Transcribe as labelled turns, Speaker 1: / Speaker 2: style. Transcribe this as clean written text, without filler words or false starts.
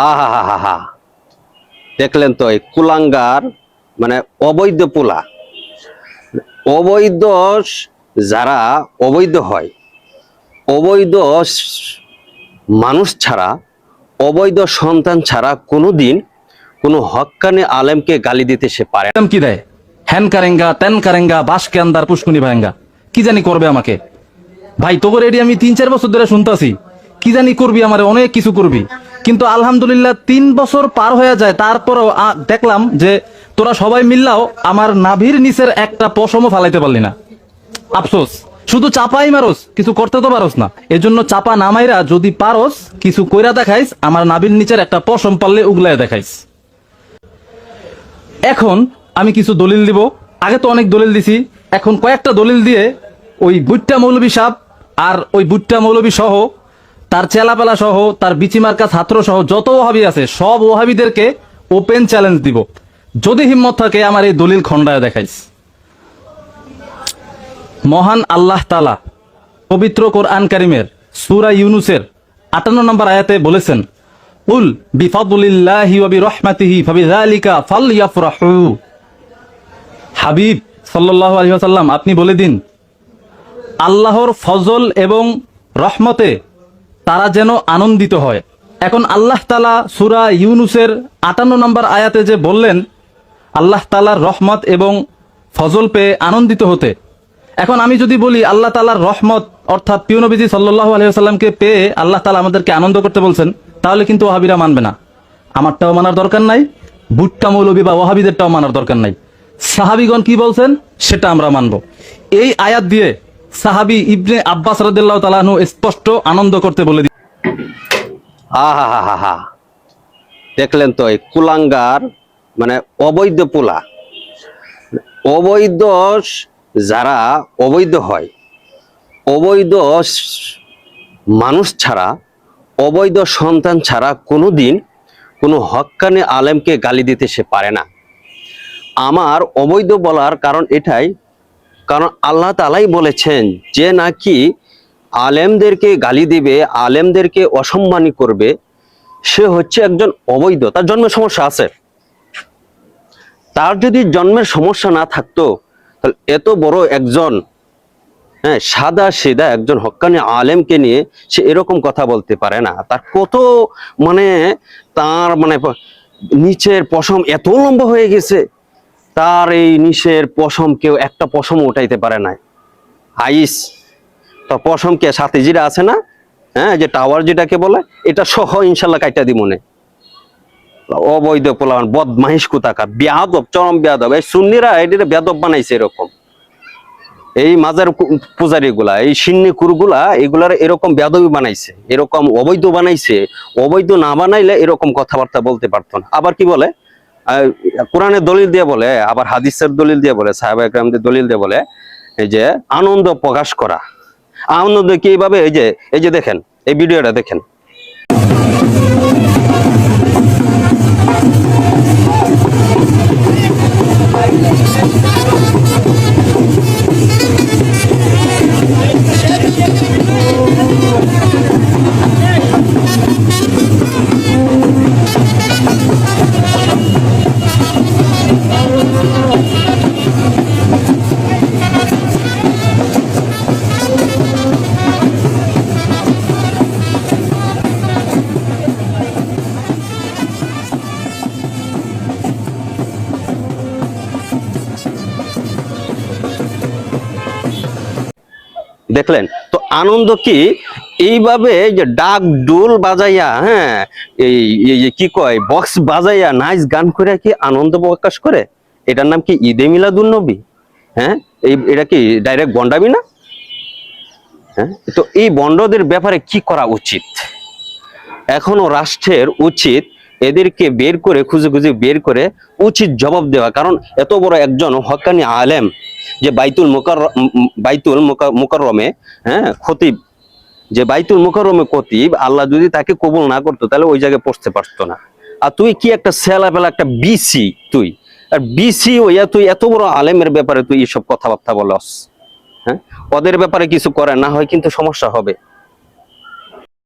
Speaker 1: আহা হা হা হা, দেখলেন তো এই কুলাঙ্গার মানে অবৈধ পোলা। অবৈধ যারা অবৈধ হয়, অবৈধ মানুষ ছাড়া, অবৈধ সন্তান ছাড়া কোনোদিন কোনো হক্কানি আলেমকে গালি দিতে সে পারে না।
Speaker 2: কি দেয়, হ্যান কারেঙ্গা তেন কারেঙ্গা বাস কে আন্দার পুষ্কুনি ভাঙ্গা, কি জানি করবে আমাকে। ভাই তোকে রেডি আমি 3-4 বছর ধরে শুনতাছি, কি জানি করবি আমারে, অনেক কিছু করবি। কিন্তু আলহামদুলিল্লাহ 3 বছর পার হয়ে যায়, তারপরও দেখলাম যে তোরা সবাই মিললাও আমার নাভির নিচের একটা পশমও ফালাইতে পারলি না। আফসোস, শুধু চাপাই মারস, কিছু করতে তো পারস না। এজন্য চাপা নামাইরা যদি পারস কিছু কইরা দেখাইস, আমার নাভির নিচের একটা পশম পারলে উগলায় দেখাইস। এখন আমি কিছু দলিল দিব, আগে তো অনেক দলিল দিছি, এখন কয়েকটা দলিল দিয়ে ওই বুট্টা মৌলবী সাহ আর ওই বুট্টা মৌলবী সহ তার চেলাপেলা সহ তার বিচিমার্কা ছাত্র সহ যত ওহাবি আছে সব ওহাবিদেরকে ওপেন চ্যালেঞ্জ দিব, যদি হিম্মত থাকে আমার এই দলিল খন্ডায় দেখাইস। মহান আল্লাহ তাআলা পবিত্র কোরআন কারীমের সূরা ইউনূসের 58 নম্বর আয়াতে বলেছেন, কুল বিফাদলিল্লাহি ওয়া বিরহমাতিহি ফাবিযালিকা ফালইফরাহু। হাবিব সাল্লাল্লাহু আলাইহি ওয়াসাল্লাম আপনি বলে দিন, আল্লাহর ফজল এবং রহমতে তারা যেন আনন্দিত হয়। এখন আল্লাহ তাআলা সূরা ইউনূসের 58 নম্বর আয়াতে যে বললেন আল্লাহ তাআলার রহমত এবং ফজল পেয়ে আনন্দিত হতে, এখন আমি যদি বলি আল্লাহ তাআলার রহমত অর্থাৎ প্রিয় নবীজি সাল্লাল্লাহু আলাইহি ওয়াসাল্লামকে পেয়ে আল্লাহ তাআলা আমাদেরকে আনন্দ করতে বলছেন, তাহলে কিন্তু ওহাবিরা মানবে না। আমারটাও মানার দরকার নাই, বুট্টা মৌলবী বা ওহাবিদেরটাও মানার দরকার নাই। সাহাবীগণ কি বলছেন সেটা আমরা মানব। এই আয়াত দিয়ে সাহাবী ইবনে আব্বাস রাদিয়াল্লাহু তাআলা আনহু স্পষ্ট আনন্দ করতে বলে দিন।
Speaker 1: আহা হা হা হা, দেখলেন তো এই কুলাঙ্গার মানে অবৈধ পোলা। অবৈধ যারা অবৈধ হয়, অবৈধ মানুষ ছাড়া, অবৈধ সন্তান ছাড়া কোনোদিন কোনো হক্কানি আলেমকে গালি দিতে সে পারে না। আমার অবৈধ বলার কারণ এটাই, কারণ আল্লাহ তাআলাই বলেছেন যে নাকি আলেমদেরকে গালি দিবে, আলেমদেরকে অসম্মানী করবে, সে হচ্ছে একজন অবৈধ। তার জন্মের সমস্যা আছে। তার যদি জন্মের সমস্যা না থাকতো তাহলে এত বড় একজন সাদা সিধা একজন হক্কানি আলেমকে নিয়ে সে এরকম কথা বলতে পারে না। তার কত মানে তার মানে নিচের পশম এত লম্বা হয়ে গেছে, তার এই নিচের পশম কেউ একটা পশম উঠাইতে পারে না। আইস তো পশম কে সাথে যেটা আছে না, যে টাওয়ার যেটাকে বলে, এটা সহ ইনশাল্লাহ কাইটা দিব মনে। অবৈধ পোলাপান, বদমাইশ কোথাকার, বেয়াদব, চরম বেয়াদব। এই সুন্নিরা এটা বেয়াদব বানাইছে এরকম। এই মাজার পূজারি গুলা, এই সিন্নি কুরগুলা, এগুলার এরকম বেয়াদবি বানাইছে, এরকম অবৈধ বানাইছে। অবৈধ না বানাইলে এরকম কথাবার্তা বলতে পারতো না। আবার কি বলে, কোরআনের দলিল দিয়ে বলে, আবার হাদিসের দলিল দিয়ে বলে, সাহাবায়ে কেরামদের দলিল দিয়ে বলে, এই যে আনন্দ প্রকাশ করা। আনন্দ কিভাবে, এই যে দেখেন, এই ভিডিওটা দেখেন। দেখলেন তো আনন্দ কি, এইভাবে যে ডাক ডোল বাজাইয়া, এই কি কয় বক্স বাজাইয়া নাইস গান করে কি আনন্দ প্রকাশ করে? এটার নাম কি ঈদে মিলাদুন নবী? এটা কি ডাইরেক্ট বন্ডামি না? তো এই বন্ডদের ব্যাপারে কি করা উচিত? এখনো রাষ্ট্রের উচিত এদেরকে বের করে, খুঁজে খুঁজে বের করে উচিত জবাব দেওয়া। কারণ এত বড় একজন হক্কানি আলেম, যে বাইতুল মুকাররমে খতিব, যে বাইতুল মুকাররমে খতিব, আল্লাহ যদি তাকে কবুল না করতো তাহলে ওই জায়গায় পৌঁছতে পারতো না। আর তুই কি একটা সেলাপেলা, একটা বিসি, তুই আর বিসি হইয়া তুই এত বড় আলেমের ব্যাপারে তুই এইসব কথাবার্তা বলস। ওদের ব্যাপারে কিছু করে না হয় কিন্তু সমস্যা হবে।